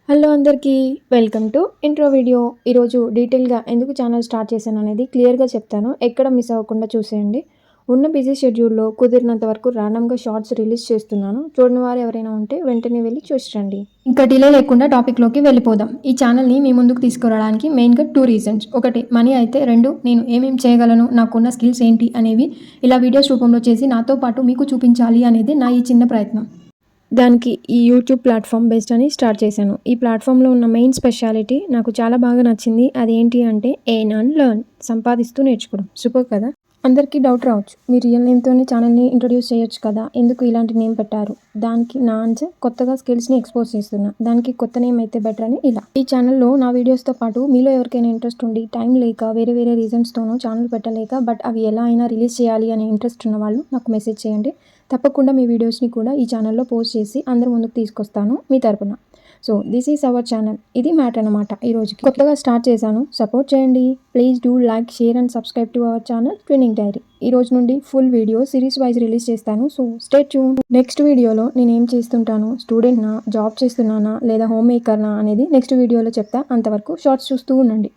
Hello అందరికీ welcome to intro video. ఈరోజు డీటెయిల్గా ఎందుకు ఛానల్ స్టార్ట్ చేశాను అనేది క్లియర్గా చెప్తాను. ఎక్కడ మిస్ అవ్వకుండా చూసేయండి. ఉన్న బిజీ షెడ్యూల్లో కుదిరినంత వరకు ర్యాండమ్గా షార్ట్స్ రిలీజ్ చేస్తున్నాను. చూడని వారు ఎవరైనా ఉంటే వెంటనే వెళ్ళి చూసిరండి. ఇంకా డిలే లేకుండా టాపిక్లోకి వెళ్ళిపోదాం. ఈ ఛానల్ని మీ ముందుకు తీసుకురావడానికి మెయిన్గా 2 రీజన్స్. ఒకటి మనీ అయితే, 2 నేను ఏమేం చేయగలను, నాకున్న స్కిల్స్ ఏంటి అనేవి ఇలా వీడియోస్ రూపంలో చేసి నాతో పాటు మీకు చూపించాలి అనేది నా ఈ చిన్న ప్రయత్నం. దానికి ఈ యూట్యూబ్ ప్లాట్ఫామ్ బెస్ట్ అని స్టార్ట్ చేశాను. ఈ ప్లాట్ఫామ్లో ఉన్న మెయిన్ స్పెషాలిటీ నాకు చాలా బాగా నచ్చింది. అదేంటి అంటే ఎర్న్ అండ్ లెర్న్, సంపాదిస్తూ నేర్చుకోవడం. సూపర్ కదా. అందరికీ డౌట్ రావచ్చు, మీ రియల్ నేమ్తోనే ఛానల్ని ఇంట్రొడ్యూస్ చేయొచ్చు కదా, ఎందుకు ఇలాంటి నేమ్ పెట్టారు? దానికి నా ఆన్సర్, కొత్తగా స్కిల్స్ని ఎక్స్పోజ్ చేస్తున్నా, దానికి కొత్త నేమ్ అయితే బెటర్ అని ఇలా. ఈ ఛానల్లో నా వీడియోస్తో పాటు మీలో ఎవరికైనా ఇంట్రెస్ట్ ఉండి టైం లేక వేరే రీజన్స్తోనో ఛానల్ పెట్టలేక బట్ అవి ఎలా అయినా రిలీజ్ చేయాలి అనే ఇంట్రెస్ట్ ఉన్న వాళ్ళు నాకు మెసేజ్ చేయండి. తప్పకుండా మీ వీడియోస్ని కూడా ఈ ఛానల్లో పోస్ట్ చేసి అందరి ముందుకు తీసుకొస్తాను మీ తరపున. So this is our channel. ఇది మ్యాటర్ అనమాట. ఈరోజుకి కొత్తగా స్టార్ట్ చేశాను, సపోర్ట్ చేయండి. Please do like, share and subscribe to our channel Twinning Diary. ఈ రోజు నుండి full video series wise release చేస్తాను. So stay tune. నెక్స్ట్ వీడియోలో నేను ఏం చేస్తుంటాను, స్టూడెంట్నా, జాబ్ చేస్తున్నానా లేదా హోమ్ మేకర్నా అనేది నెక్స్ట్ వీడియోలో చెప్తా. అంతవరకు షార్ట్స్ చూస్తూ ఉండండి.